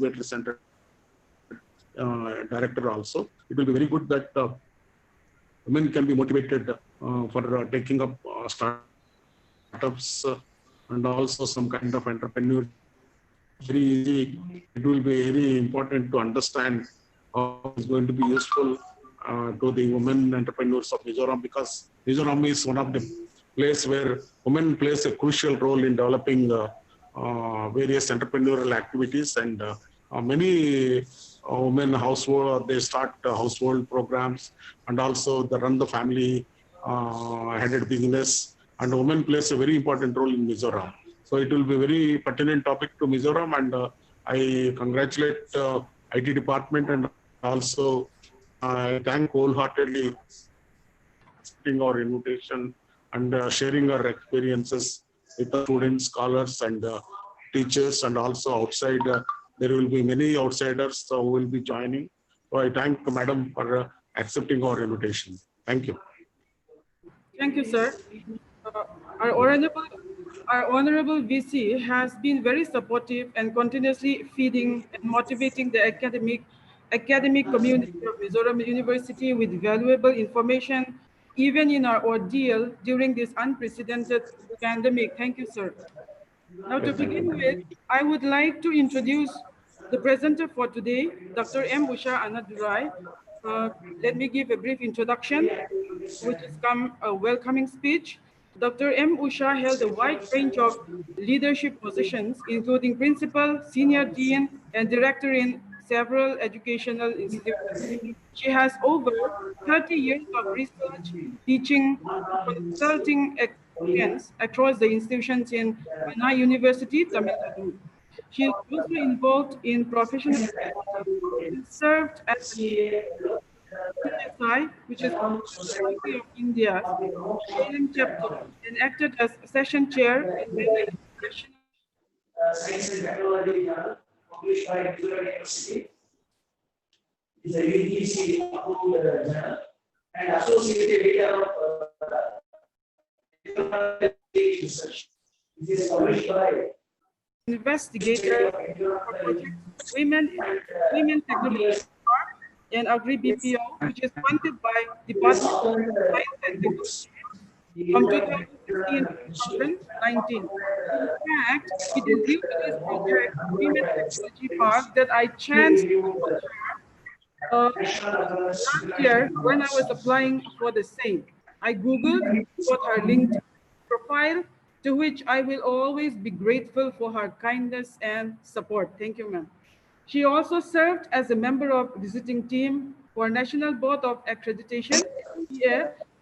Incubator Center director also. It will be very good that women can be motivated for taking up startups and also some kind of entrepreneur. Very easy. It will be very important to understand how it's going to be useful to the women entrepreneurs of Mizoram, because Mizoram is one of the place where women plays a crucial role in developing various entrepreneurial activities, and many women household, they start household programs, and also they run the family headed business, and women plays a very important role in Mizoram. So it will be very pertinent topic to Mizoram, and I congratulate IT department, and also I thank wholeheartedly accepting our invitation and sharing our experiences with the students, scholars, and teachers, and also outside. There will be many outsiders who will be joining. So I thank Madam for accepting our invitation. Thank you. Thank you, sir. Our honorable VC has been very supportive and continuously feeding and motivating the academic community of Mizoram University with valuable information, even in our ordeal during this unprecedented pandemic. Thank you, sir. Now, to begin with, I would like to introduce the presenter for today, Dr. M. Usha Anadurai. Let me give a brief introduction, which is a welcoming speech. Dr. M. Usha held a wide range of leadership positions, including principal, senior dean, and director in several educational institutions. She has over 30 years of research, teaching, and consulting experience across the institutions in Anna University, Tamil Nadu. She is also involved in professional activities and served as the CSI, which is Society of India's Salem chapter, and acted as session chair in many international Science and Technology journal published by Mizoram University. It's a UGC approved journal and associated editor of research. It is published by investigator for project Women Technology and Agri BPO, which is funded by Department of Science and Technology from 2016 to 2019. In fact, it is due to this project, Women Technology Park, that I chanced last year when I was applying for the same. I Googled, got her LinkedIn profile, to which I will always be grateful for her kindness and support. Thank you, ma'am. She also served as a member of visiting team for National Board of Accreditation,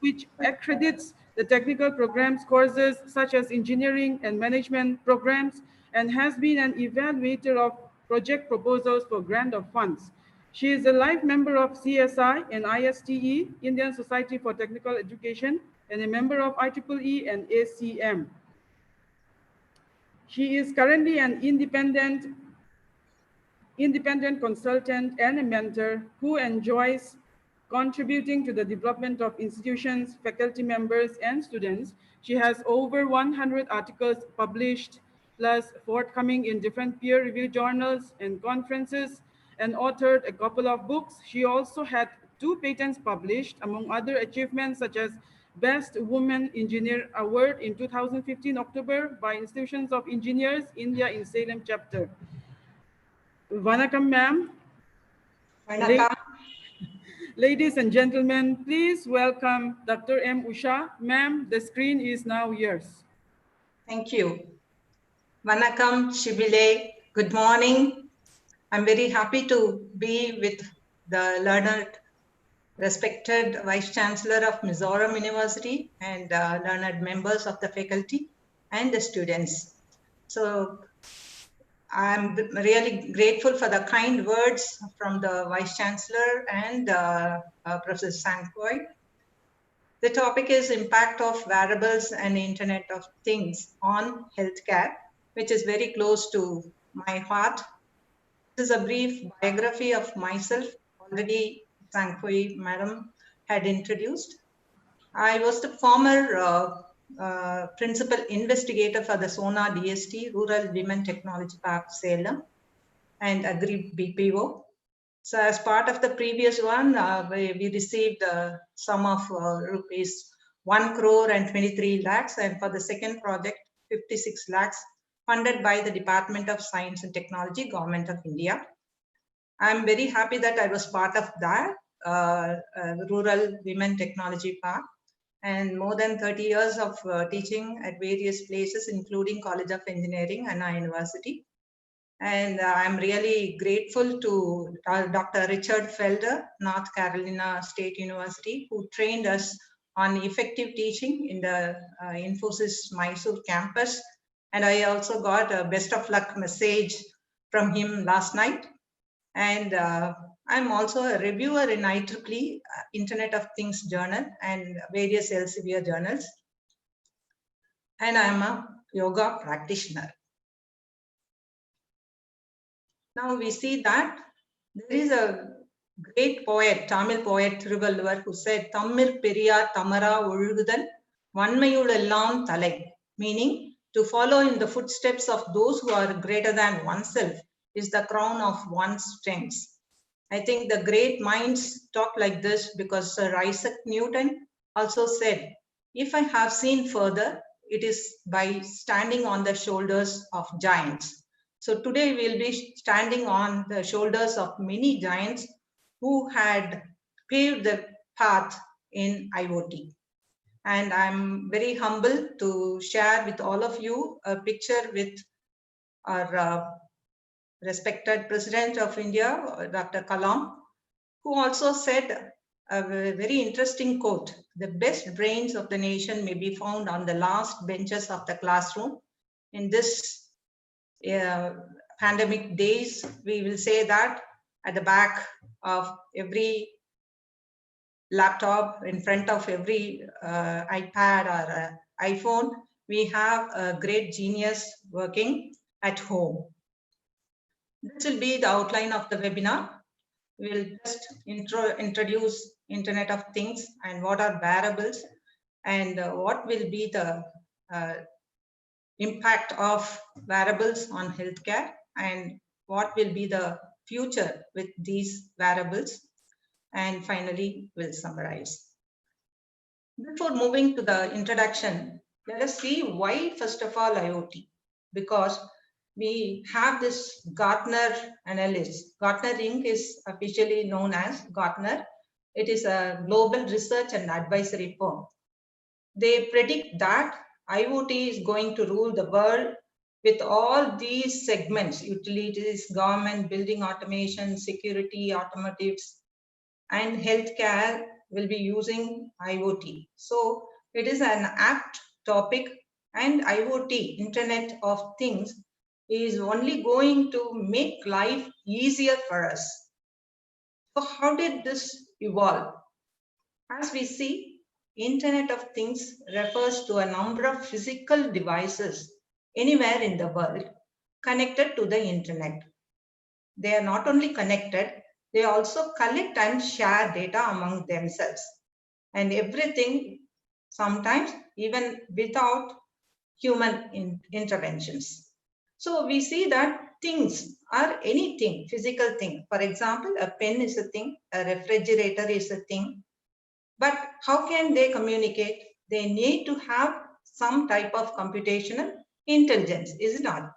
which accredits the technical programs courses such as engineering and management programs, and has been an evaluator of project proposals for grant of funds. She is a life member of CSI and ISTE, Indian Society for Technical Education, and a member of IEEE and ACM. She is currently an independent consultant and a mentor who enjoys contributing to the development of institutions, faculty members, and students. She has over 100 articles published, plus forthcoming in different peer-reviewed journals and conferences, and authored a couple of books. She also had 2 patents published, among other achievements such as Best Woman Engineer Award in 2015 October by Institutions of Engineers, India in Salem chapter. Vanakkam, ma'am. Vanakkam. Ladies and gentlemen, please welcome Dr. M. Usha. Ma'am, the screen is now yours. Thank you. Vanakkam, Shibile. Good morning. I'm very happy to be with the learned, respected Vice Chancellor of Mizoram University and learned members of the faculty and the students. So I'm really grateful for the kind words from the Vice Chancellor and Professor Sangkoi. The topic is impact of wearables and Internet of Things on healthcare, which is very close to my heart. This is a brief biography of myself, already Sangkoi Madam had introduced. I was the former principal investigator for the SONA DST, Rural Women Technology Park, Salem. and Agri BPO. So as part of the previous one, we received a sum of rupees 1 crore and 23 lakhs, and for the second project, 56 lakhs, funded by the Department of Science and Technology, Government of India. I'm very happy that I was part of that Rural Women Technology Park, and more than 30 years of teaching at various places, including College of Engineering and Anna University. And I'm really grateful to Dr. Richard Felder, North Carolina State University, who trained us on effective teaching in the Infosys Mysore campus. And I also got a best of luck message from him last night. And I'm also a reviewer in IEEE, Internet of Things Journal, and various Elsevier journals. And I'm a yoga practitioner. Now we see that there is a great poet, Tamil poet Thiruvalluvar, who said, Tammir Periyar Tamara Olugudal Vanmayul Ellam Thalai, meaning to follow in the footsteps of those who are greater than oneself is the crown of one's strengths. I think the great minds talk like this because Sir Isaac Newton also said, if I have seen further, it is by standing on the shoulders of giants. So today we'll be standing on the shoulders of many giants who had paved the path in IoT. And I'm very humble to share with all of you a picture with our respected President of India, Dr. Kalam, who also said a very interesting quote, the best brains of the nation may be found on the last benches of the classroom. In this pandemic days, we will say that at the back of every laptop, in front of every iPad or iPhone, we have a great genius working at home. This will be the outline of the webinar. We'll just introduce Internet of Things and what are wearables and what will be the impact of wearables on healthcare and what will be the future with these wearables, and finally we'll summarize. Before moving to the introduction, let us see why first of all IoT, because we have this Gartner analysis. Gartner Inc. is officially known as Gartner. It is a global research and advisory firm. They predict that IoT is going to rule the world with all these segments, utilities, government, building automation, security, automotives, and healthcare will be using IoT. So it is an apt topic, and IoT, Internet of Things, is only going to make life easier for us. So how did this evolve? As we see, Internet of Things refers to a number of physical devices anywhere in the world connected to the Internet. They are not only connected, they also collect and share data among themselves, and everything, sometimes even without human interventions. So we see that things are anything, physical thing. For example, a pen is a thing, a refrigerator is a thing. But how can they communicate? They need to have some type of computational intelligence, is it not?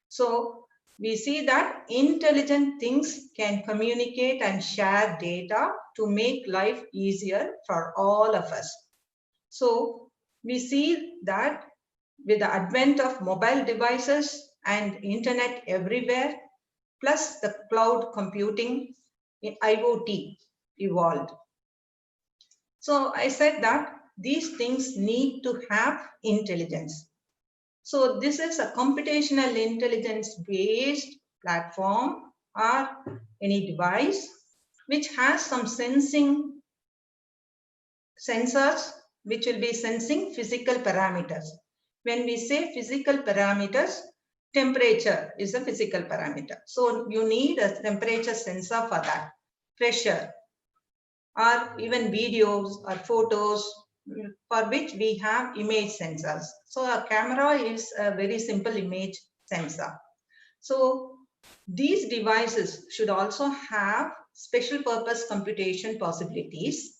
So we see that intelligent things can communicate and share data to make life easier for all of us. So we see that with the advent of mobile devices and internet everywhere, plus the cloud computing, IoT evolved. So I said that these things need to have intelligence. So this is a computational intelligence based platform or any device which has some sensors which will be sensing physical parameters. When we say physical parameters, temperature is a physical parameter. So you need a temperature sensor for that, pressure, or even videos or photos, for which we have image sensors. So a camera is a very simple image sensor. So These devices should also have special purpose computation possibilities,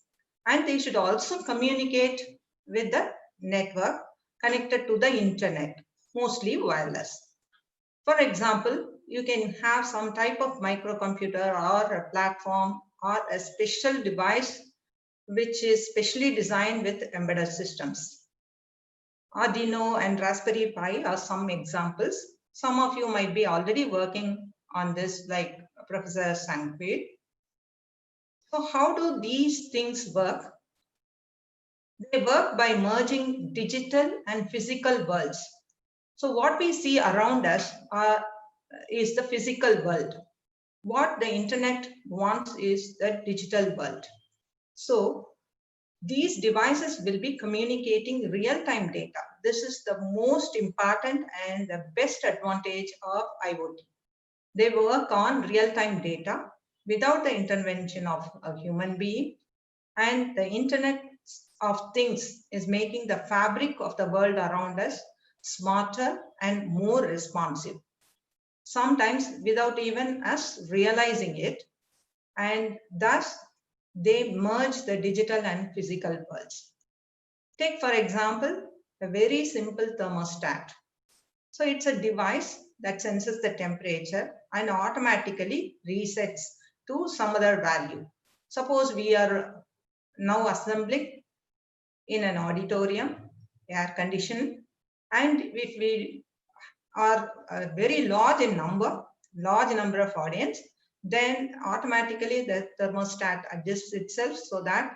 and they should also communicate with the network connected to the internet, mostly wireless. For example, you can have some type of microcomputer or a platform or a special device which is specially designed with embedded systems. Arduino and Raspberry Pi are some examples. Some of you might be already working on this, like Professor Sanquet. So how do these things work? They work by merging digital and physical worlds. So what we see around us is the physical world. What the internet wants is the digital world. So these devices will be communicating real-time data. This is the most important and the best advantage of IoT. They work on real-time data without the intervention of a human being, and the Internet of Things is making the fabric of the world around us smarter and more responsive, sometimes without even us realizing it, and thus they merge the digital and physical worlds. Take, for example, a very simple thermostat. So it's a device that senses the temperature and automatically resets to some other value. Suppose we are now assembling in an auditorium, air conditioned, and if we are very large in number of audience, then automatically the thermostat adjusts itself so that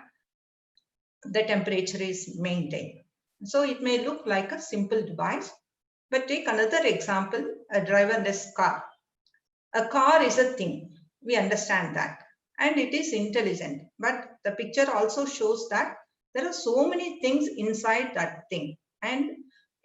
the temperature is maintained. So it may look like a simple device, but take another example, a driverless car. A car is a thing, we understand that, and it is intelligent, but the picture also shows that there are so many things inside that thing, and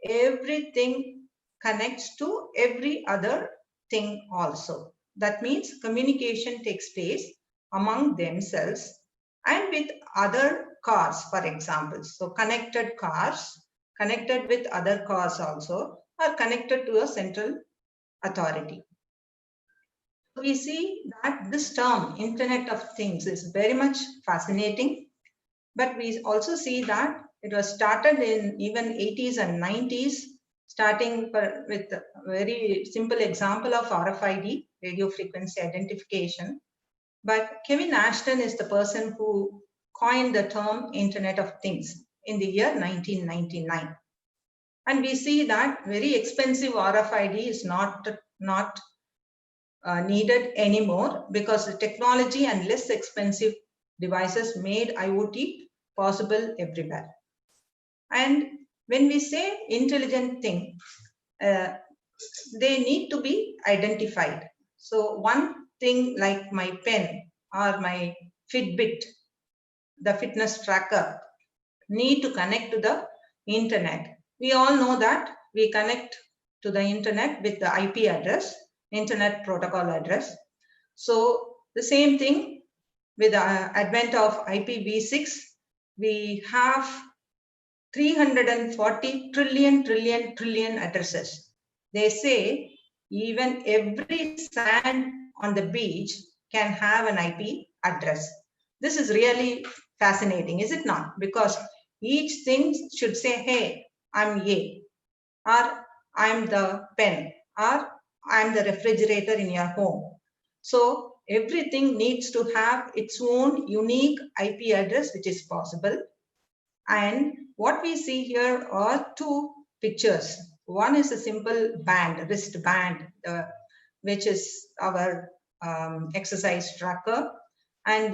everything connects to every other thing also. That means communication takes place among themselves and with other cars, for example. So connected cars, connected with other cars also, are connected to a central authority. We see that this term, Internet of Things, is very much fascinating, but we also see that it was started in even 80s and 90s, starting with a very simple example of RFID, radio frequency identification. But Kevin Ashton is the person who coined the term Internet of Things in the year 1999. And we see that very expensive RFID is not needed anymore, because the technology and less expensive devices made IoT possible everywhere. And when we say intelligent thing, they need to be identified. So one thing like my pen or my Fitbit, the fitness tracker, need to connect to the internet. We all know that we connect to the internet with the IP address, Internet Protocol address. So the same thing with the advent of IPv6, we have 340 trillion addresses. They say even every sand on the beach can have an IP address. This is really fascinating, is it not? Because each thing should say, hey, I'm A, or I'm the pen, or I'm the refrigerator in your home. So everything needs to have its own unique IP address, which is possible. And what we see here are two pictures. One is a simple band, wristband, which is our exercise tracker. And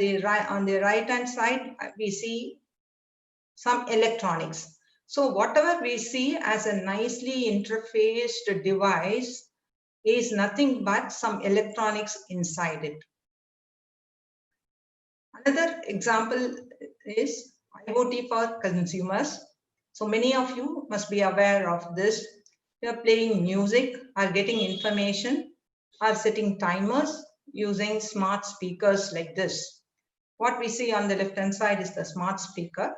on the right hand side, we see some electronics. So whatever we see as a nicely interfaced device is nothing but some electronics inside it. Another example is IoT for consumers. So many of you must be aware of this. You are playing music, or getting information, or setting timers using smart speakers like this. What we see on the left hand side is the smart speaker.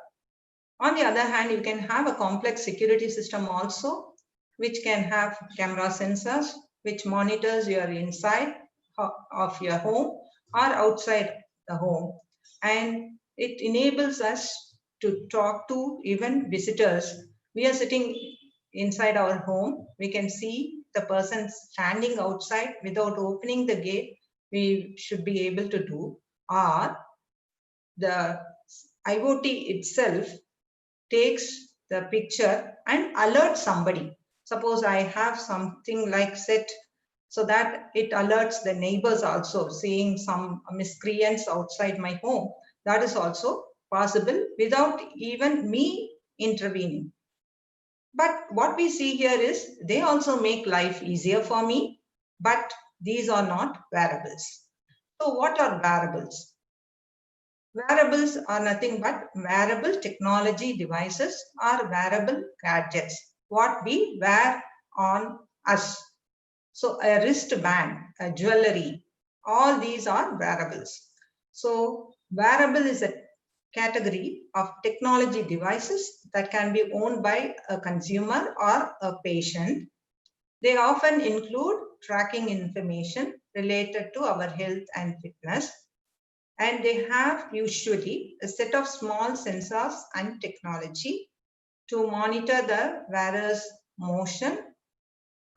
On the other hand, you can have a complex security system also, which can have camera sensors, which monitors your inside of your home or outside the home. And it enables us to talk to even visitors. We are sitting inside our home. We can see the person standing outside without opening the gate. We should be able to do. Or the IoT itself takes the picture and alerts somebody. Suppose I have something like set so that it alerts the neighbors also, seeing some miscreants outside my home. That is also possible without even me intervening. But what we see here is they also make life easier for me, but these are not wearables. So what are wearables? Wearables are nothing but wearable technology devices or wearable gadgets, what we wear on us. So a wristband, a jewelry, all these are wearables. So wearable is a category of technology devices that can be owned by a consumer or a patient. They often include tracking information related to our health and fitness, and they have usually a set of small sensors and technology to monitor the wearer's motion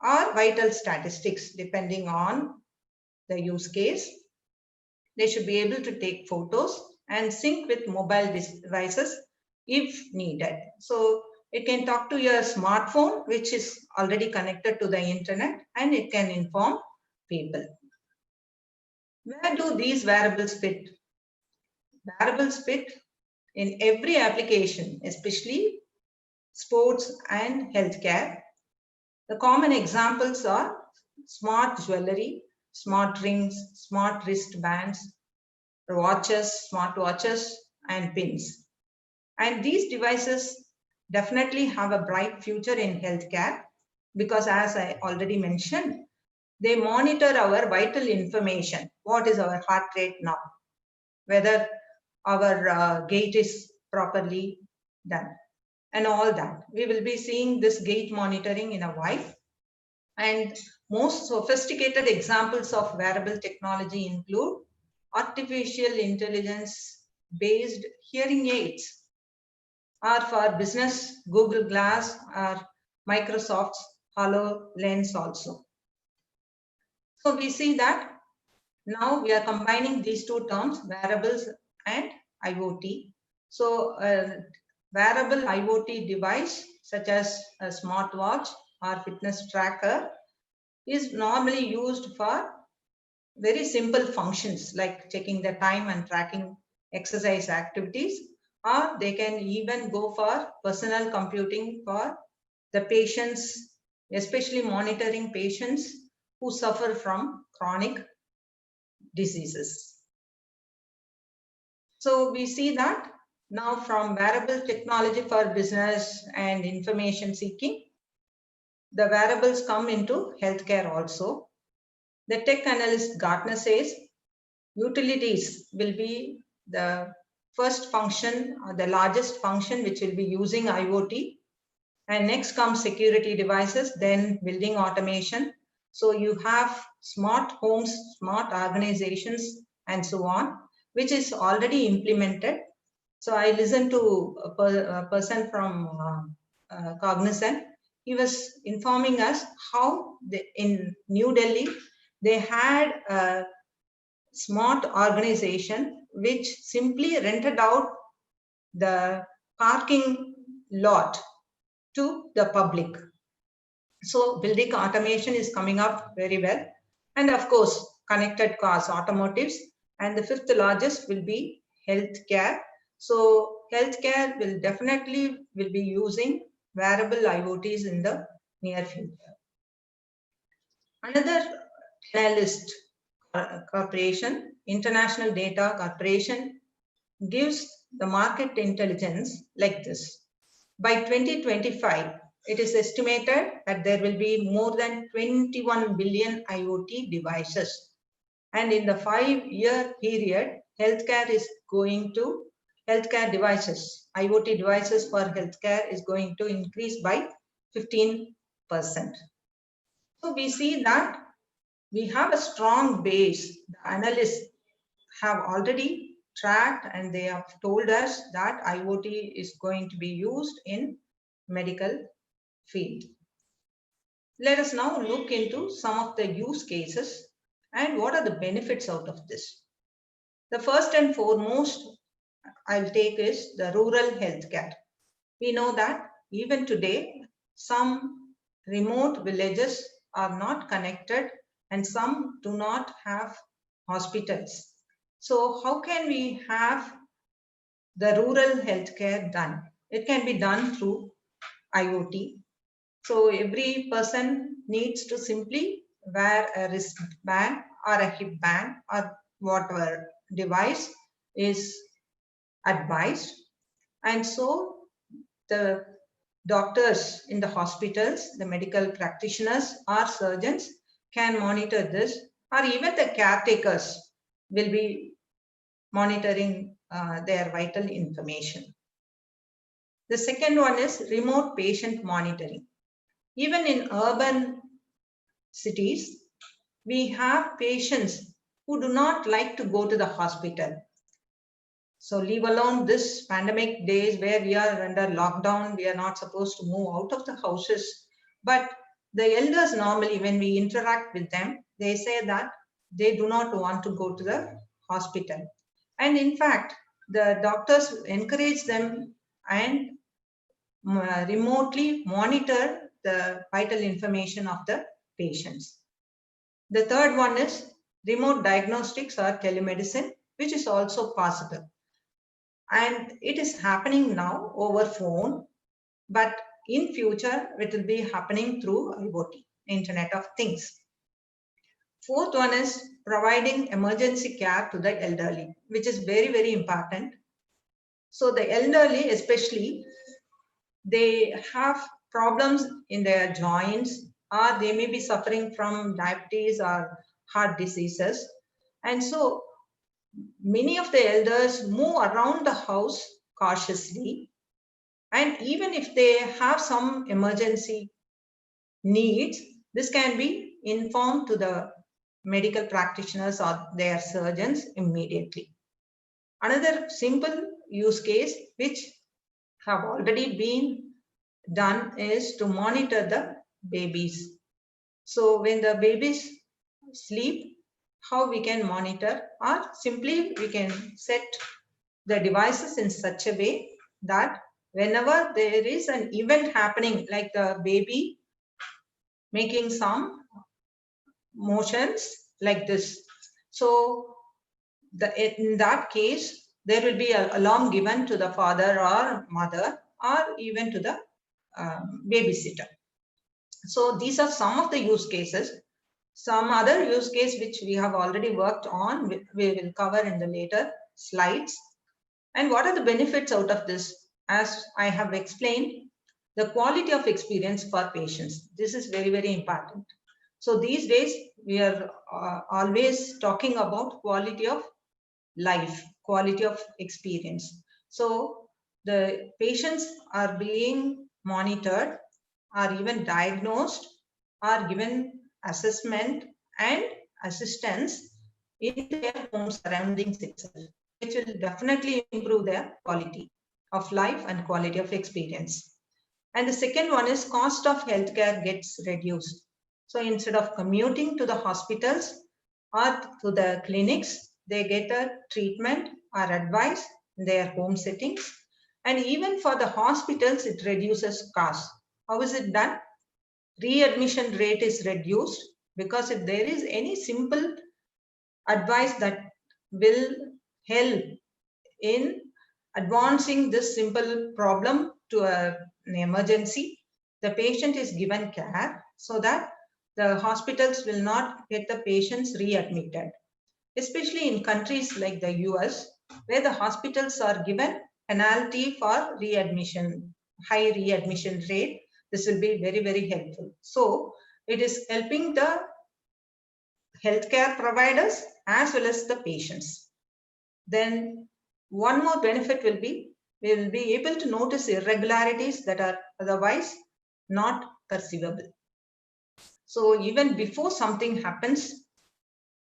or vital statistics depending on the use case. They should be able to take photos and sync with mobile devices if needed. So it can talk to your smartphone, which is already connected to the internet, and it can inform people. Where do these wearables fit? Wearables fit in every application, especially sports and healthcare. The common examples are smart jewelry, smart rings, smart wristbands, watches, smart watches, and pins. And these devices definitely have a bright future in healthcare because, as I already mentioned, they monitor our vital information. What is our heart rate now? Whether our gait is properly done and all that. We will be seeing this gait monitoring in a while. And most sophisticated examples of wearable technology include artificial intelligence based hearing aids, or for business, Google Glass or Microsoft's HoloLens also. So we see that now we are combining these two terms, wearables and IoT. So a wearable IoT device such as a smartwatch or fitness tracker is normally used for very simple functions like checking the time and tracking exercise activities, or they can even go for personal computing for the patients, especially monitoring patients who suffer from chronic diseases. So we see that now from wearable technology for business and information seeking, the wearables come into healthcare also. The tech analyst Gartner says utilities will be the first function or the largest function which will be using IoT. And next comes security devices, then building automation. So you have smart homes, smart organizations, and so on, which is already implemented. So I listened to a person from Cognizant. He was informing us how in New Delhi, they had a smart organization which simply rented out the parking lot to the public. So building automation is coming up very well. And of course, connected cars, automotives. And the fifth largest will be healthcare. So healthcare will definitely be using wearable IoTs in the near future. Another analyst corporation, International Data Corporation, gives the market intelligence like this. By 2025, it is estimated that there will be more than 21 billion IoT devices. And in the 5-year period, healthcare devices, IoT devices for healthcare is going to increase by 15%. So we see that we have a strong base. The analysts have already tracked and they have told us that IoT is going to be used in medical field. Let us now look into some of the use cases and what are the benefits out of this. The first and foremost I'll take is the rural healthcare. We know that even today, some remote villages are not connected and some do not have hospitals. So how can we have the rural healthcare done? It can be done through IoT. So every person needs to simply wear a wristband or a hip band or whatever device is advised. And so the doctors in the hospitals, the medical practitioners or surgeons can monitor this, or even the caretakers will be monitoring their vital information. The second one is remote patient monitoring. Even in urban cities, we have patients who do not like to go to the hospital. So leave alone this pandemic days where we are under lockdown, we are not supposed to move out of the houses. But the elders normally, when we interact with them, they say that they do not want to go to the hospital. And in fact, the doctors encourage them and remotely monitor the vital information of the patients. The third one is remote diagnostics or telemedicine, which is also possible. And it is happening now over phone, but in future it will be happening through IoT, Internet of Things. Fourth one is providing emergency care to the elderly, which is very, very important. So the elderly, especially, they have problems in their joints, or they may be suffering from diabetes or heart diseases. And so many of the elders move around the house cautiously. And even if they have some emergency needs, this can be informed to the medical practitioners or their surgeons immediately. Another simple use case which have already been done is to monitor the babies. So when the babies sleep, how we can monitor, or simply we can set the devices in such a way that whenever there is an event happening, like the baby making some motions like this, so in that case there will be an alarm given to the father or mother or even to the babysitter. So these are some of the use cases. Some other use case which we have already worked on, we will cover in the later slides. And what are the benefits out of this? As I have explained, the quality of experience for patients. This is very, very important. So these days, we are always talking about quality of life, quality of experience. So the patients are being monitored, are even diagnosed, are given assessment and assistance in their home surroundings itself, which will definitely improve their quality of life and quality of experience. And the second one is cost of healthcare gets reduced. So instead of commuting to the hospitals or to the clinics, they get a treatment or advice in their home settings. And even for the hospitals, it reduces cost. How is it done? Readmission rate is reduced, because if there is any simple advice that will help in advancing this simple problem to an emergency, the patient is given care so that the hospitals will not get the patients readmitted. Especially in countries like the US, where the hospitals are given penalty for readmission, high readmission rate. This will be very, very helpful. So it is helping the healthcare providers as well as the patients. Then one more benefit will be, we will be able to notice irregularities that are otherwise not perceivable. So even before something happens,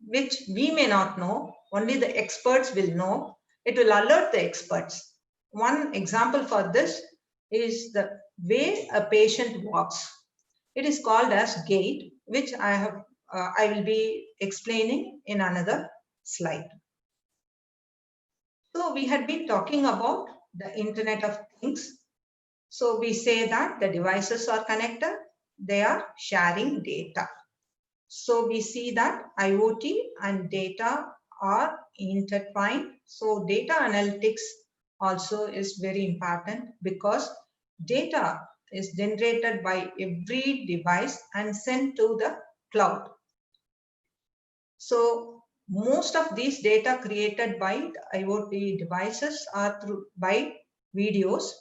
which we may not know, only the experts will know, it will alert the experts. One example for this is the way a patient walks. It is called as gait, which I will be explaining in another slide. So we had been talking about the Internet of Things. So we say that the devices are connected, they are sharing data. So we see that IoT and data are intertwined. So data analytics also is very important because data is generated by every device and sent to the cloud. So most of these data created by the IoT devices are by videos.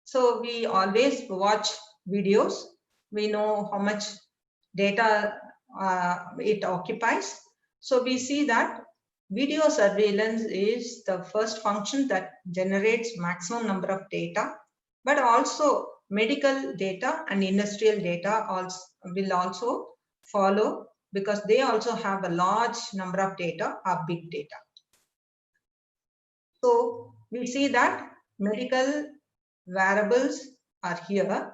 So we always watch videos. We know how much data it occupies. So we see that video surveillance is the first function that generates maximum number of data, but also medical data and industrial data will also follow because they also have a large number of data or big data. So we see that medical wearables are here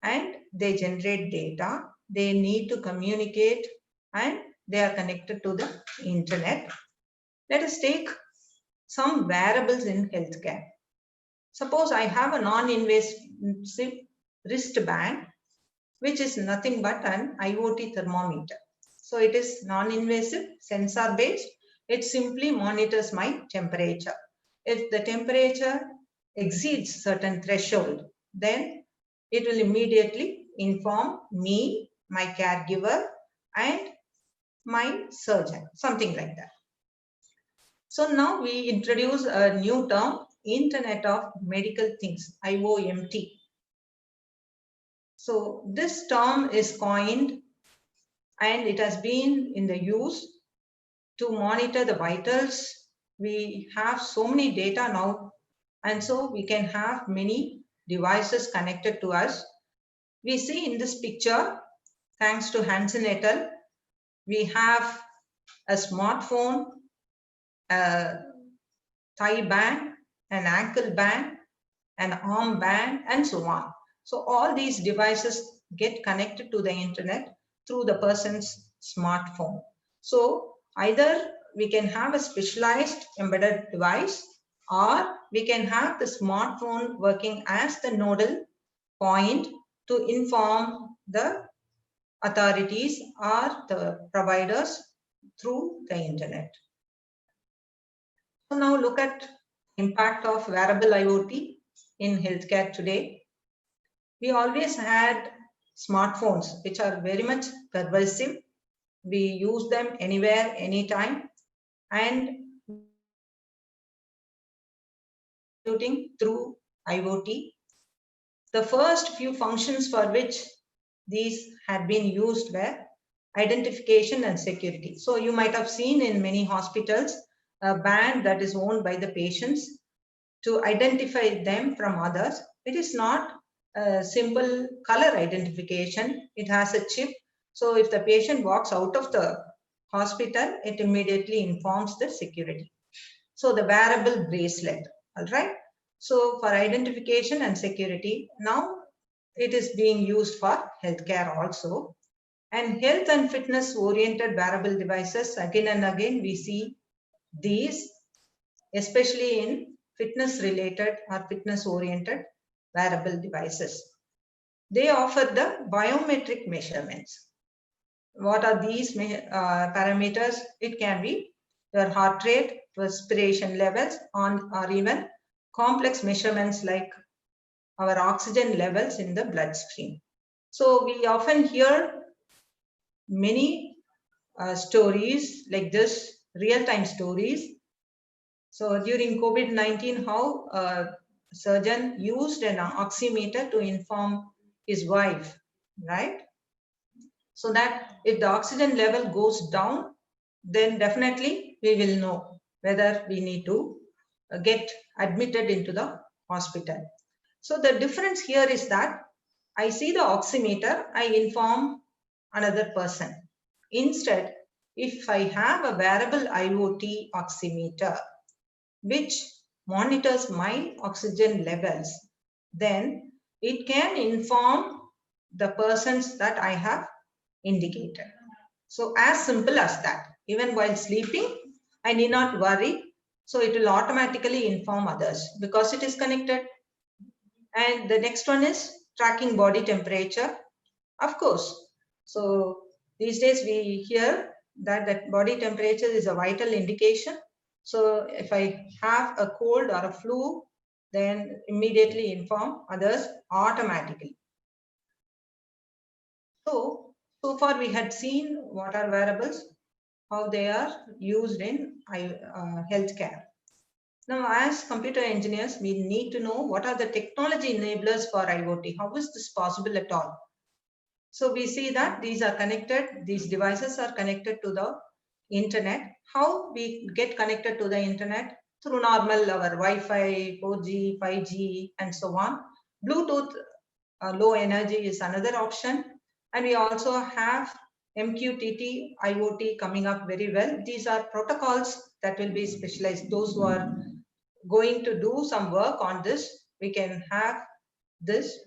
and they generate data. They need to communicate and they are connected to the internet. Let us take some wearables in healthcare. Suppose I have a non-invasive wristband, which is nothing but an IoT thermometer. So it is non-invasive, sensor-based. It simply monitors my temperature. If the temperature exceeds certain threshold, then it will immediately inform me, my caregiver, and my surgeon, something like that. So now we introduce a new term, Internet of Medical Things, IOMT. So this term is coined and it has been in the use to monitor the vitals. We have so many data now, and so we can have many devices connected to us. We see in this picture, thanks to Hansen et al., we have a smartphone, a thigh band, an ankle band, an arm band, and so on. So all these devices get connected to the internet through the person's smartphone. So either we can have a specialized embedded device, or we can have the smartphone working as the nodal point to inform the authorities or the providers through the internet. So now look at impact of wearable IoT in healthcare today. We always had smartphones, which are very much pervasive. We use them anywhere, anytime, and through IoT. The first few functions for which these had been used were identification and security. So you might have seen in many hospitals a band that is owned by the patients to identify them from others. It is not a simple color identification. It has a chip. So if the patient walks out of the hospital, it immediately informs the security. So the wearable bracelet, all right? So for identification and security, now it is being used for healthcare also. And health and fitness oriented wearable devices, again and again, we see these, especially in fitness related or fitness oriented wearable devices. They offer the biometric measurements. What are these parameters? It can be your heart rate, perspiration levels, or even complex measurements like our oxygen levels in the bloodstream. So we often hear many stories like this, real-time stories. So during COVID-19, how a surgeon used an oximeter to inform his wife, right? So that if the oxygen level goes down, then definitely we will know whether we need to get admitted into the hospital. So the difference here is that I see the oximeter, I inform another person. Instead, if I have a wearable IoT oximeter, which monitors my oxygen levels, then it can inform the persons that I have indicated. So as simple as that. Even while sleeping, I need not worry. So it will automatically inform others because it is connected. And the next one is tracking body temperature. Of course. So these days we hear that body temperature is a vital indication. So if I have a cold or a flu, then immediately inform others automatically. So far we had seen what are wearables, how they are used in healthcare. Now, as computer engineers, we need to know what are the technology enablers for IoT. How is this possible at all? So we see that these are connected, these devices are connected to the internet. How we get connected to the internet? Through normal, our Wi-Fi, 4G, 5G, and so on. Bluetooth low energy is another option. And we also have MQTT, IoT coming up very well. These are protocols that will be specialized. Those who are going to do some work on this, we can have this.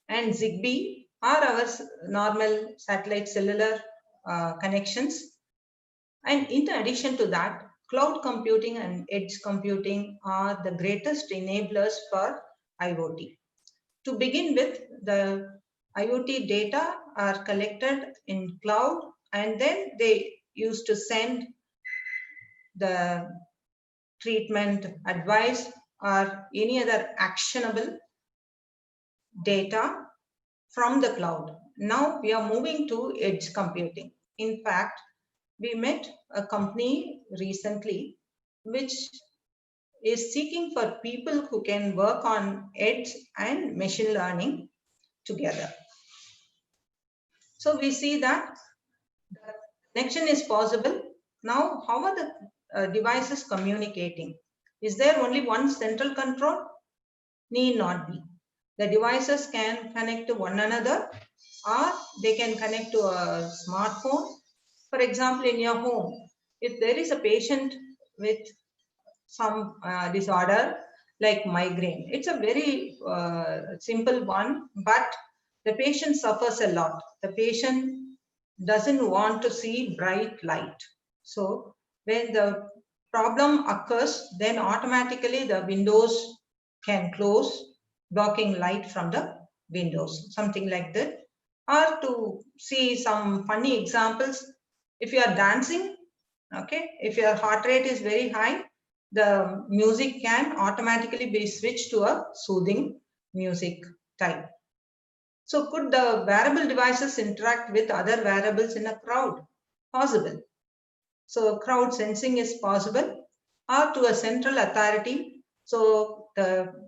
And Zigbee are our normal satellite cellular connections. And in addition to that, cloud computing and edge computing are the greatest enablers for IoT. To begin with, the IoT data are collected in cloud, and then they used to send the treatment advice or any other actionable data from the cloud. Now we are moving to edge computing. In fact, we met a company recently which is seeking for people who can work on edge and machine learning together. So we see that the connection is possible. Now, how are the devices communicating? Is there only one central control? Need not be. The devices can connect to one another, or they can connect to a smartphone. For example, in your home, if there is a patient with some disorder like migraine, it's a very simple one, but the patient suffers a lot. The patient doesn't want to see bright light. So when the problem occurs, then automatically the windows can close, blocking light from the windows, something like that. Or to see some funny examples, if you are dancing, okay, if your heart rate is very high, the music can automatically be switched to a soothing music type. So could the wearable devices interact with other wearables in a crowd? Possible. So crowd sensing is possible, or to a central authority. So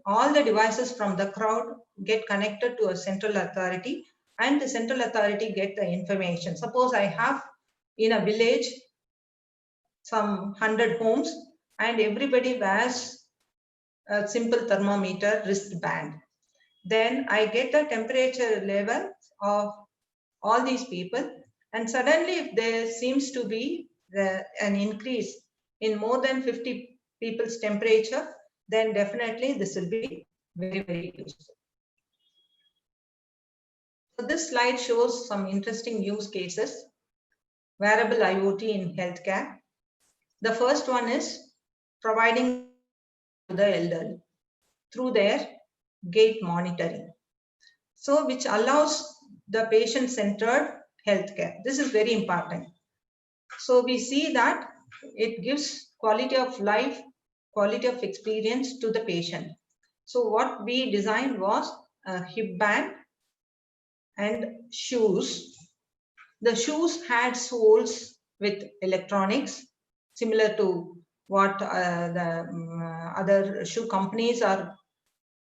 all the devices from the crowd get connected to a central authority, and the central authority get the information. Suppose I have in a village some 100 homes, and everybody wears a simple thermometer wristband. Then I get the temperature level of all these people, and suddenly if there seems to be an increase in more than 50 people's temperature, then definitely this will be very, very useful. So this slide shows some interesting use cases, wearable IoT in healthcare. The first one is providing to the elderly through their gait monitoring. So which allows the patient-centered healthcare. This is very important. So we see that it gives quality of life, quality of experience to the patient. So what we designed was a hip band and shoes. The shoes had soles with electronics, similar to what the other shoe companies are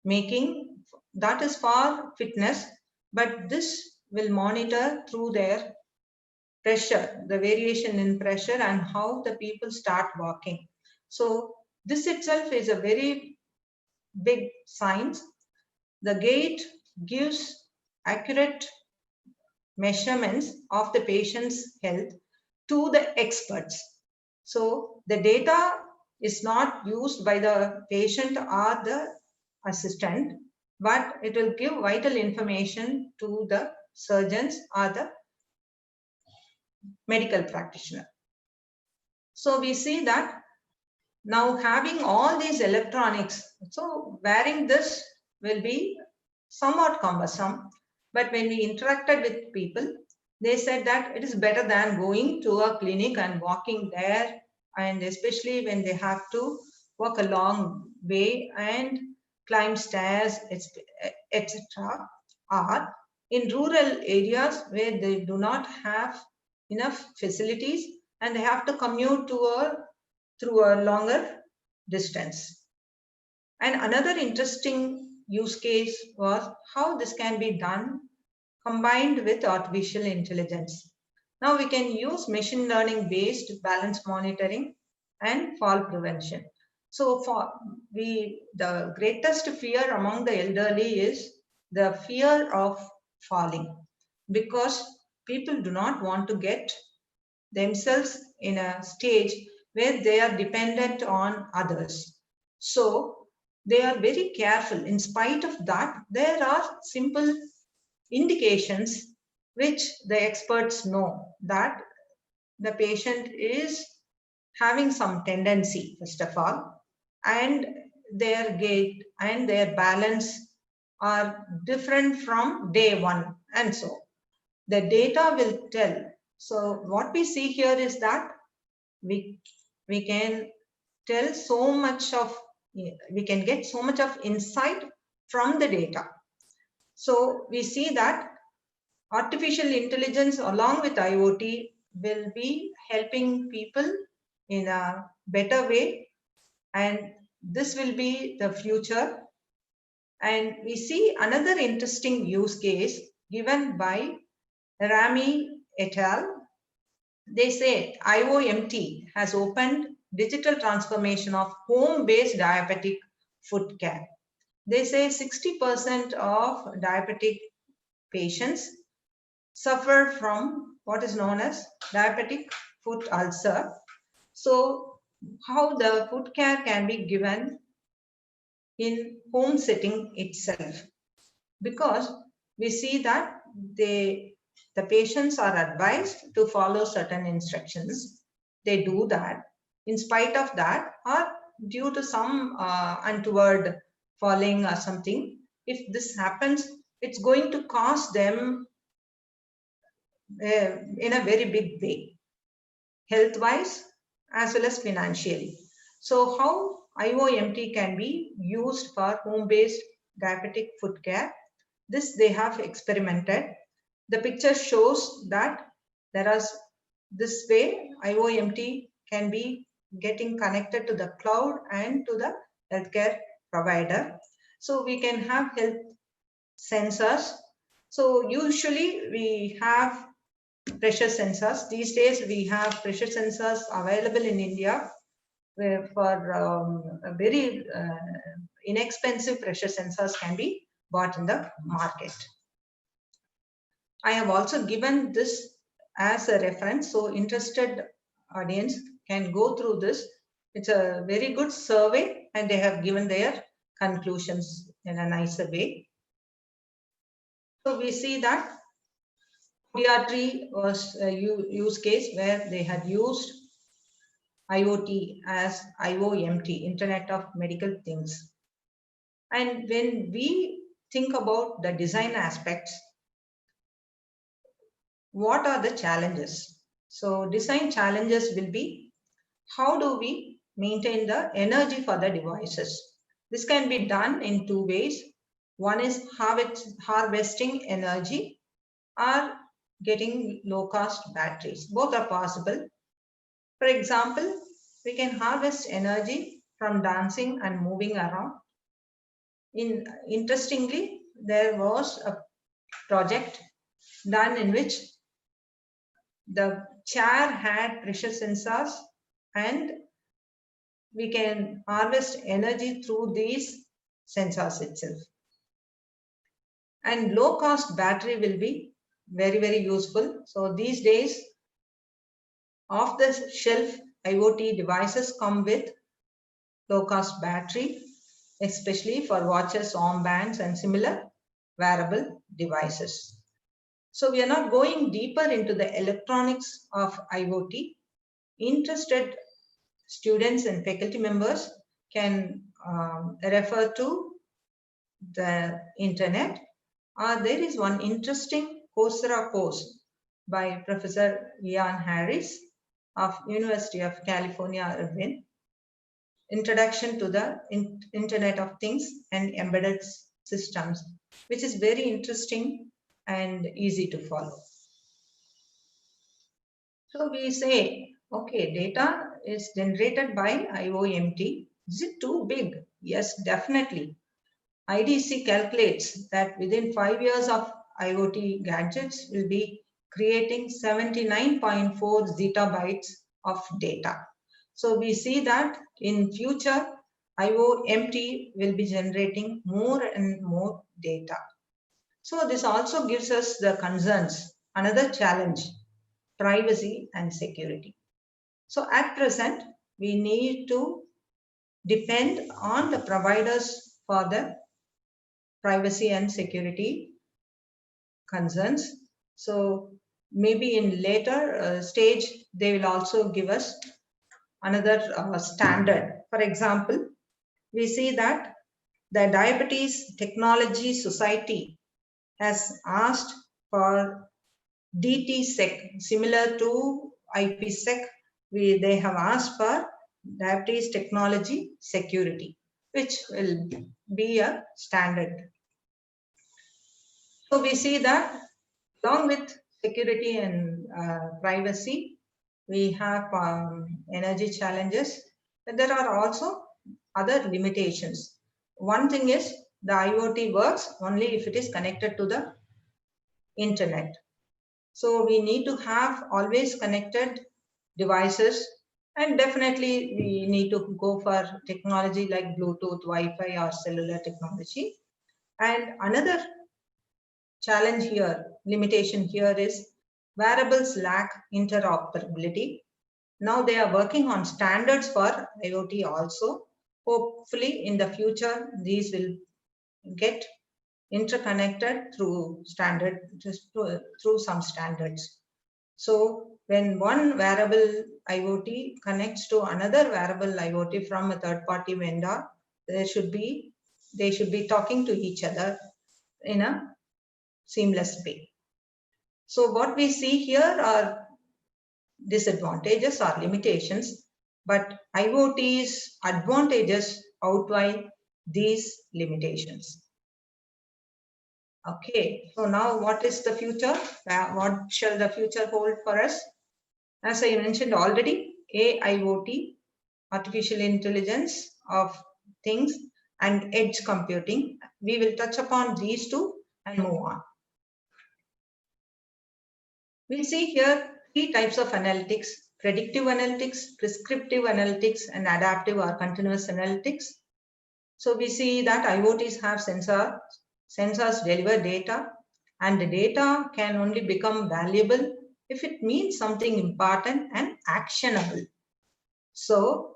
making. That is for fitness, but this will monitor through their pressure, the variation in pressure, and how the people start walking. So this itself is a very big science. The gait gives accurate measurements of the patient's health to the experts. So the data is not used by the patient or the assistant, but it will give vital information to the surgeons or the medical practitioner. So we see that now having all these electronics, so wearing this will be somewhat cumbersome, but when we interacted with people, they said that it is better than going to a clinic and walking there, and especially when they have to walk a long way and climb stairs, etc. Or in rural areas where they do not have enough facilities and they have to commute through a longer distance. And another interesting use case was how this can be done combined with artificial intelligence. Now we can use machine learning based balance monitoring and fall prevention. So the greatest fear among the elderly is the fear of falling, because people do not want to get themselves in a stage where they are dependent on others. So they are very careful. In spite of that, there are simple indications which the experts know that the patient is having some tendency, first of all, and their gait and their balance are different from day one, and so the data will tell. So what we see here is that we can tell so much of, we can get so much of insight from the data. So we see that artificial intelligence along with IoT will be helping people in a better way, and this will be the future. And we see another interesting use case given by Rami et al. They say IOMT has opened digital transformation of home-based diabetic foot care. They say 60% of diabetic patients suffer from what is known as diabetic foot ulcer. So how the foot care can be given in home setting itself, because we see that the patients are advised to follow certain instructions. They do that. In spite of that, or due to some untoward falling or something, if this happens, it's going to cost them in a very big way, health-wise as well as financially. So how IOMT can be used for home-based diabetic foot care? This they have experimented. The picture shows that there is this way IOMT can be getting connected to the cloud and to the healthcare provider. So we can have health sensors. So usually we have pressure sensors. These days we have pressure sensors available in India for a very inexpensive pressure sensors can be bought in the market. I have also given this as a reference, so interested audience can go through this. It's a very good survey and they have given their conclusions in a nicer way. So we see that podiatry was a use case where they had used IoT as IOMT, Internet of Medical Things. And when we think about the design aspects, what are the challenges? So design challenges will be, how do we maintain the energy for the devices? This can be done in two ways. One is harvesting energy or getting low cost batteries. Both are possible. For example, we can harvest energy from dancing and moving around. Interestingly, there was a project done in which the chair had pressure sensors and we can harvest energy through these sensors itself. And low cost battery will be very, very useful. So these days, off-the-shelf IoT devices come with low-cost battery, especially for watches, armbands, and similar wearable devices. So we are not going deeper into the electronics of IoT. Interested students and faculty members can refer to the internet. There is one interesting Coursera course by Professor Ian Harris of University of California, Irvine, Introduction to the Internet of Things and Embedded Systems, which is very interesting and easy to follow. So we say, okay, data is generated by IOMT. Is it too big? Yes, definitely. IDC calculates that within 5 years of IoT gadgets will be creating 79.4 zettabytes of data. So we see that in future, IOMT will be generating more and more data. So this also gives us the concerns, another challenge, privacy and security. So at present, we need to depend on the providers for the privacy and security concerns. So maybe in later stage, they will also give us another standard. For example, we see that the Diabetes Technology Society has asked for DTSec, similar to IPsec. They have asked for diabetes technology security, which will be a standard. So we see that along with security and privacy, we have energy challenges, but there are also other limitations. One thing is the IoT works only if it is connected to the internet. So we need to have always connected devices, and definitely we need to go for technology like Bluetooth, Wi-Fi or cellular technology. And another challenge here, limitation here is wearables lack interoperability. Now they are working on standards for IoT also. Hopefully in the future, these will get interconnected through through some standards. So when one wearable IoT connects to another wearable IoT from a third-party vendor, they should be talking to each other in a seamless way. So what we see here are disadvantages or limitations, but IoT's advantages outweigh these limitations. Okay, so now what is the future? What shall the future hold for us? As I mentioned already, AIoT, artificial intelligence of things, and edge computing. We will touch upon these two and move on. We see here three types of analytics: predictive analytics, prescriptive analytics, and adaptive or continuous analytics. So we see that IoTs have sensors deliver data, and the data can only become valuable if it means something important and actionable. So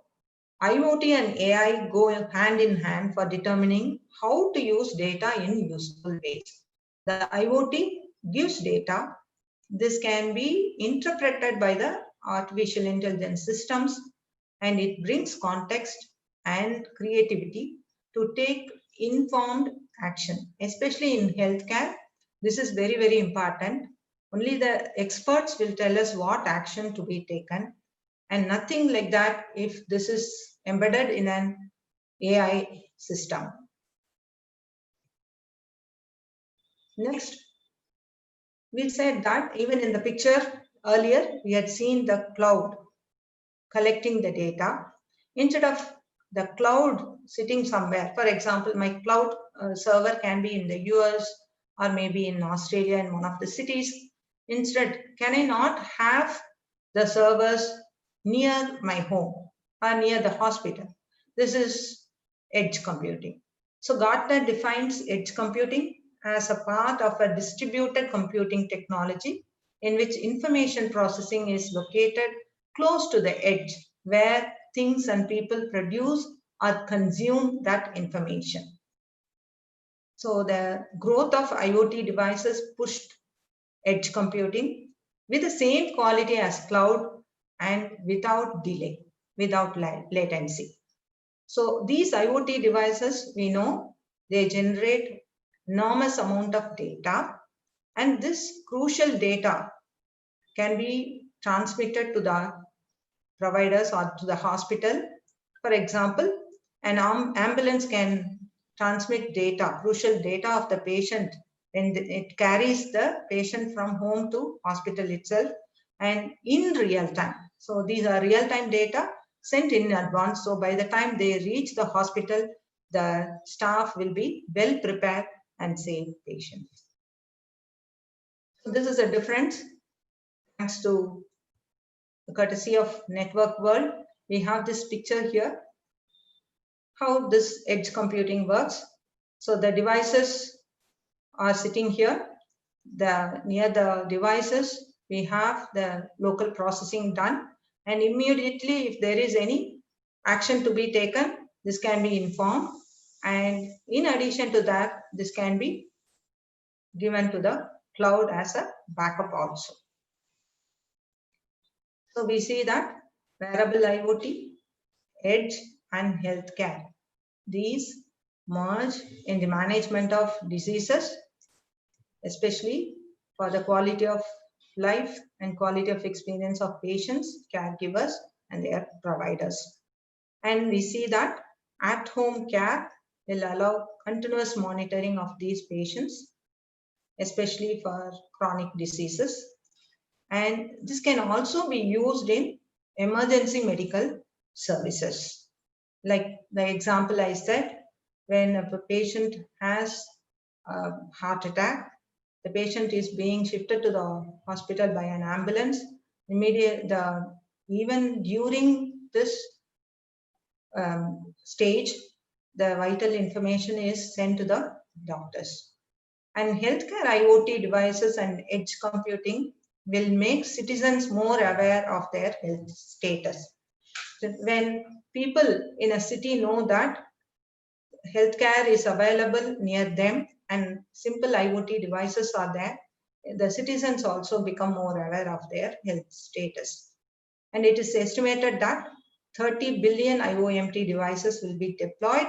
IoT and AI go hand in hand for determining how to use data in useful ways. The IoT gives data. This can be interpreted by the artificial intelligence systems, and it brings context and creativity to take informed action, especially in healthcare. This is very, very important. Only the experts will tell us what action to be taken, and nothing like that if this is embedded in an AI system. Next, we said that even in the picture earlier, we had seen the cloud collecting the data. Instead of the cloud sitting somewhere, for example, my cloud server can be in the US or maybe in Australia in one of the cities. Instead, can I not have the servers near my home or near the hospital? This is edge computing. So Gartner defines edge computing as a part of a distributed computing technology in which information processing is located close to the edge where things and people produce or consume that information. So the growth of IoT devices pushed edge computing with the same quality as cloud and without delay, without latency. So these IoT devices, we know, they generate enormous amount of data, and this crucial data can be transmitted to the providers or to the hospital. For example, an ambulance can transmit data, crucial data of the patient, and it carries the patient from home to hospital itself and in real time. So these are real-time data sent in advance. So by the time they reach the hospital, the staff will be well prepared and save patients. So this is a difference. Thanks to the courtesy of Network World, we have this picture here, how this edge computing works. So the devices are sitting here. Near the devices, we have the local processing done. And immediately, if there is any action to be taken, this can be informed. And in addition to that, this can be given to the cloud as a backup also. So we see that wearable IoT, edge, and healthcare, these merge in the management of diseases, especially for the quality of life and quality of experience of patients, caregivers, and their providers. And we see that at-home care will allow continuous monitoring of these patients, especially for chronic diseases. And this can also be used in emergency medical services. Like the example I said, when a patient has a heart attack, the patient is being shifted to the hospital by an ambulance. Even during this stage, the vital information is sent to the doctors. And healthcare IoT devices and edge computing will make citizens more aware of their health status. When people in a city know that healthcare is available near them and simple IoT devices are there, the citizens also become more aware of their health status. And it is estimated that 30 billion IoT devices will be deployed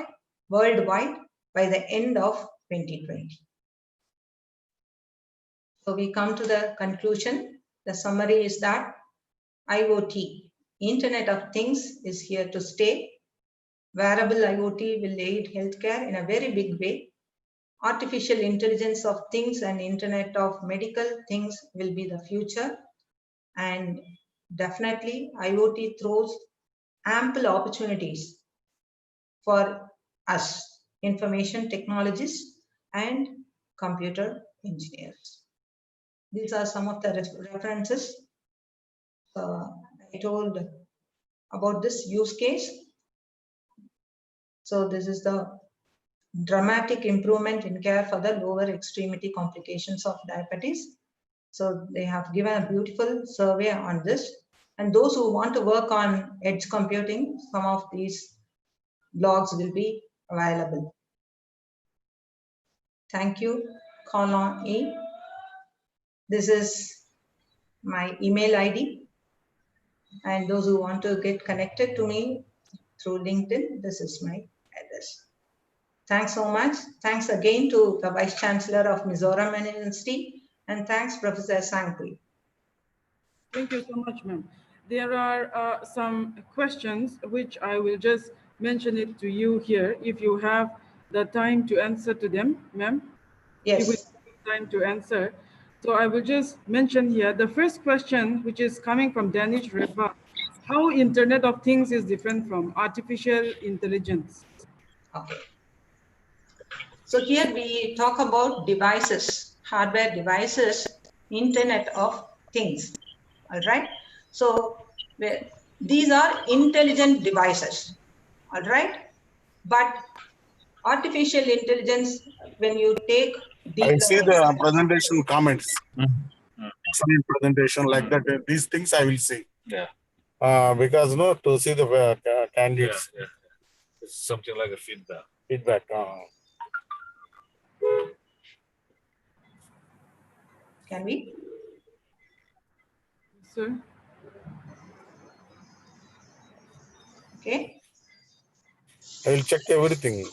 worldwide by the end of 2020. So we come to the conclusion. The summary is that IoT, Internet of Things, is here to stay. Wearable IoT will aid healthcare in a very big way. Artificial intelligence of things and Internet of medical things will be the future. And definitely IoT throws ample opportunities for us, information technologists and computer engineers. These are some of the references. I told about this use case. So this is the dramatic improvement in care for the lower extremity complications of diabetes. So they have given a beautiful survey on this. And those who want to work on edge computing, some of these blogs will be available. Thank you, Colin E. This is my email ID. And those who want to get connected to me through LinkedIn, this is my address. Thanks so much. Thanks again to the Vice Chancellor of Mizoram University, and thanks, Professor Sankri. Thank you so much, ma'am. There are some questions which I will just mention it to you here. If you have the time to answer to them, ma'am. Yes. If we have time to answer. So I will just mention here the first question, which is coming from Danish Refa. How Internet of Things is different from artificial intelligence? Okay. So here we talk about devices, hardware devices, Internet of Things. All right. So these are intelligent devices. All right. But artificial intelligence, when you take deep I see learning. the presentation comments. Excellent presentation like that. These things I will see. Yeah. Because no, to see the candidates. Yeah. It's something like a feedback. Feedback. Can we? Sir. Okay. I will check everything.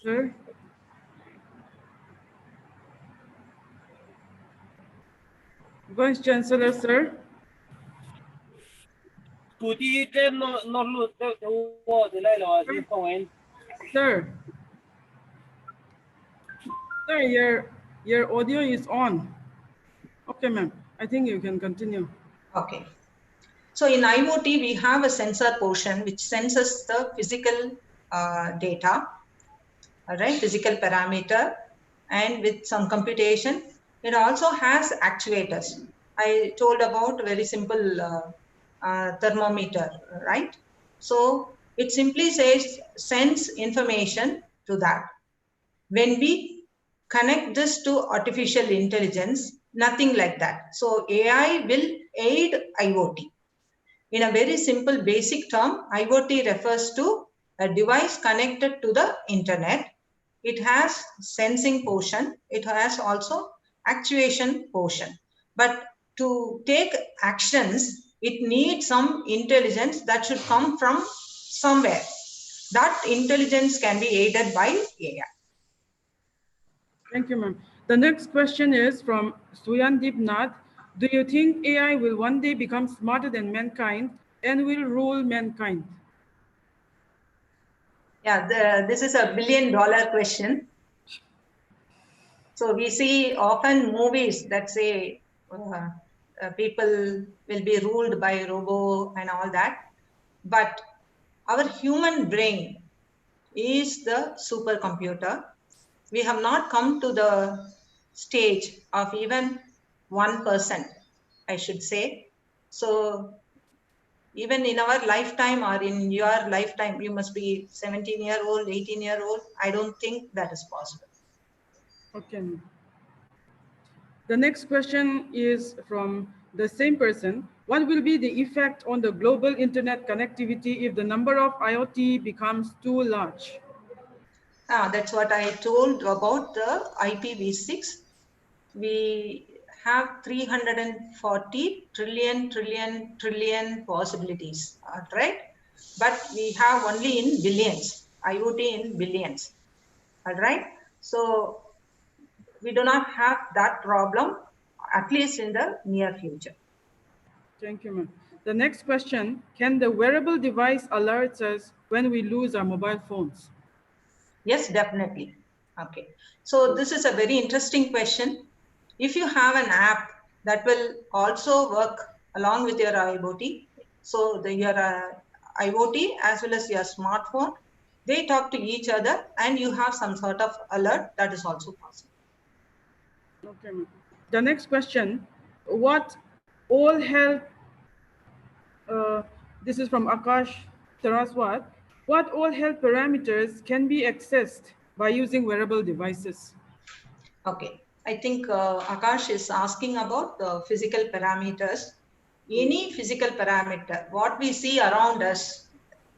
Sir. Vice Chancellor, sir. Sir. Sir, your audio is on. Okay, ma'am. I think you can continue. Okay. So in IoT, we have a sensor portion which senses the physical data, all right, physical parameter, and with some computation. It also has actuators. I told about a very simple thermometer, right? So it simply says sends information to that. When we connect this to artificial intelligence, nothing like that. So AI will aid IoT. In a very simple basic term, IoT refers to a device connected to the internet. It has sensing portion. It has also actuation portion. But to take actions, it needs some intelligence that should come from somewhere. That intelligence can be aided by AI. Thank you, ma'am. The next question is from Suyandip Nath. Do you think AI will one day become smarter than mankind and will rule mankind? Yeah, this is a $1 billion question. So we see often movies that say people will be ruled by robo and all that. But our human brain is the supercomputer. We have not come to the stage of even 1%, I should say. So even in our lifetime or in your lifetime, you must be 17-year-old, 18-year-old. I don't think that is possible. Okay. The next question is from the same person. What will be the effect on the global internet connectivity if the number of IoT becomes too large? That's what I told about the IPv6. We have 340 trillion possibilities, right? But we have only in billions, IoT in billions, all right? So we do not have that problem, at least in the near future. Thank you, ma'am. The next question, can the wearable device alert us when we lose our mobile phones? Yes, definitely. Okay. So this is a very interesting question. If you have an app that will also work along with your IoT, so your IoT as well as your smartphone, they talk to each other and you have some sort of alert, that is also possible. Okay, ma'am. The next question, what all health, this is from Akash Saraswat, what all health parameters can be accessed by using wearable devices? Okay, I think Akash is asking about the physical parameters. Any physical parameter, what we see around us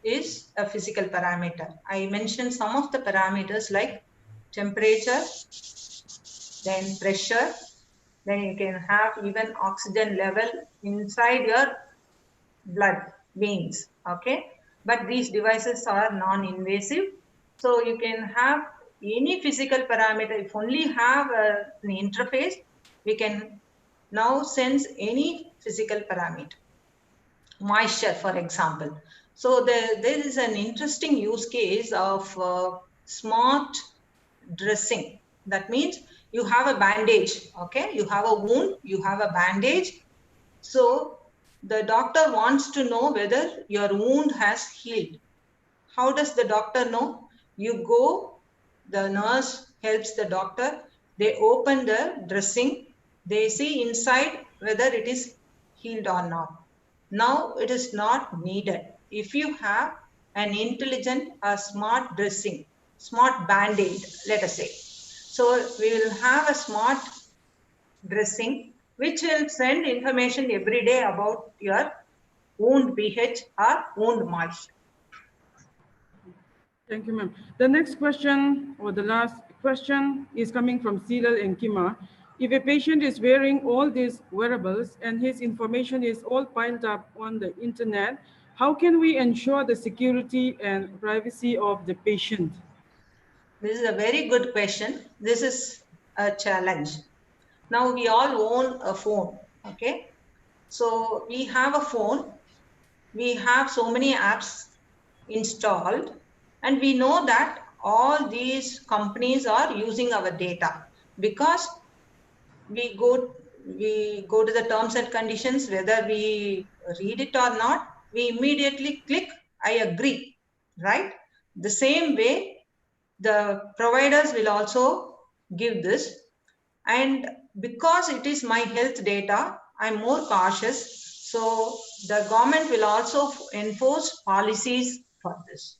is a physical parameter. I mentioned some of the parameters like temperature, then pressure, then you can have even oxygen level inside your blood veins, okay? But these devices are non-invasive, so you can have any physical parameter. If only have an interface, we can now sense any physical parameter. Moisture, for example. So there is an interesting use case of smart dressing. That means you have a bandage, okay? You have a wound, you have a bandage. So the doctor wants to know whether your wound has healed. How does the doctor know? You go, the nurse helps the doctor, they open the dressing, they see inside whether it is healed or not. Now it is not needed. If you have an intelligent, smart dressing, smart band-aid, let us say. So we will have a smart dressing which will send information every day about your wound pH or wound moisture. Thank you, ma'am. The next question, or the last question, is coming from Silal and Kima. If a patient is wearing all these wearables and his information is all piled up on the internet, how can we ensure the security and privacy of the patient? This is a very good question. This is a challenge. Now we all own a phone, okay? So we have a phone, we have so many apps installed, and we know that all these companies are using our data because we go to the terms and conditions, whether we read it or not, we immediately click I agree, right? The same way the providers will also give this, and because it is my health data, I'm more cautious. So the government will also enforce policies for this.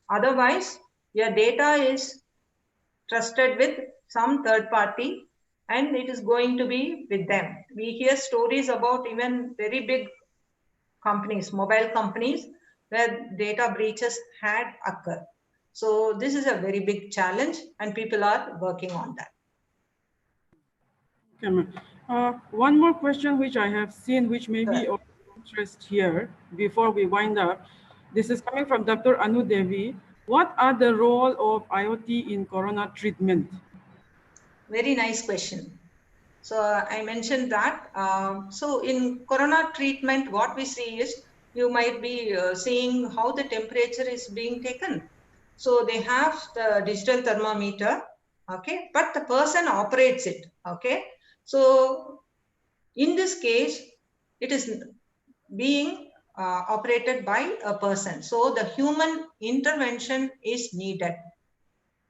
Otherwise, your data is trusted with some third party and it is going to be with them. We hear stories about even very big companies, mobile companies, where data breaches had occurred. So this is a very big challenge and people are working on that. Okay, ma'am. One more question which I have seen, which may be Sure. of interest here before we wind up. This is coming from Dr. Anu Devi. What are the role of IoT in corona treatment? Very nice question. So I mentioned that. So in corona treatment, what we see is you might be seeing how the temperature is being taken. So they have the digital thermometer, okay, but the person operates it, okay. So in this case, it is being operated by a person. So the human intervention is needed.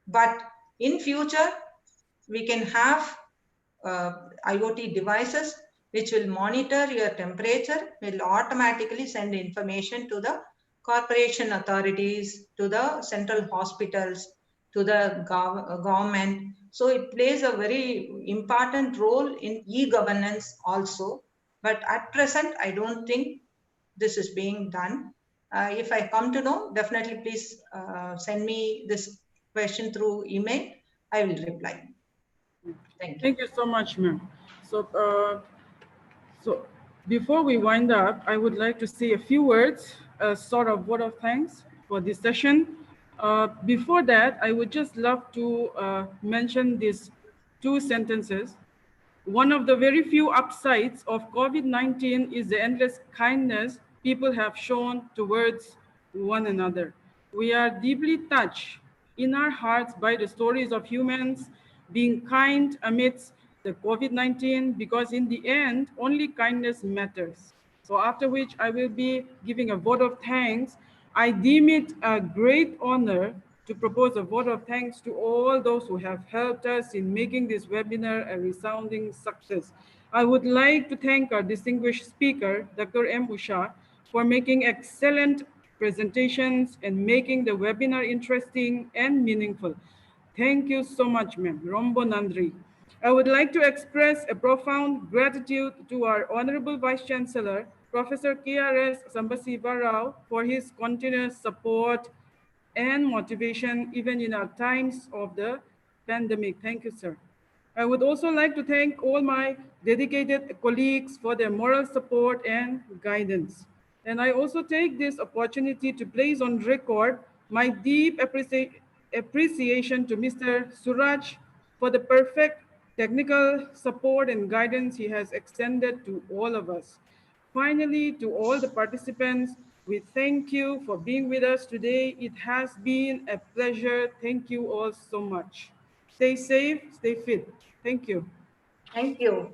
But in future, we can have IoT devices which will monitor your temperature, will automatically send information to the corporation authorities, to the central hospitals, to the government. So it plays a very important role in e-governance also. But at present, I don't think this is being done. If I come to know, definitely please send me this question through email. I will reply. Thank you. Thank you so much, ma'am. So, so before we wind up, I would like to say a few words, a sort of word of thanks for this session. Before that, I would just love to mention these two sentences. One of the very few upsides of COVID-19 is the endless kindness people have shown towards one another. We are deeply touched in our hearts by the stories of humans being kind amidst the COVID-19 because in the end, only kindness matters. So after which I will be giving a vote of thanks. I deem it a great honor to propose a vote of thanks to all those who have helped us in making this webinar a resounding success. I would like to thank our distinguished speaker, Dr. M. Usha, for making excellent presentations and making the webinar interesting and meaningful. Thank you so much, ma'am. Rombo Nandri. I would like to express a profound gratitude to our Honorable Vice Chancellor, Professor K.R.S. Sambasiva Rao, for his continuous support and motivation even in our times of the pandemic. Thank you, sir. I would also like to thank all my dedicated colleagues for their moral support and guidance. And I also take this opportunity to place on record my deep appreciation to Mr. Suraj for the perfect technical support and guidance he has extended to all of us. Finally, to all the participants, we thank you for being with us today. It has been a pleasure. Thank you all so much. Stay safe, stay fit. Thank you. Thank you.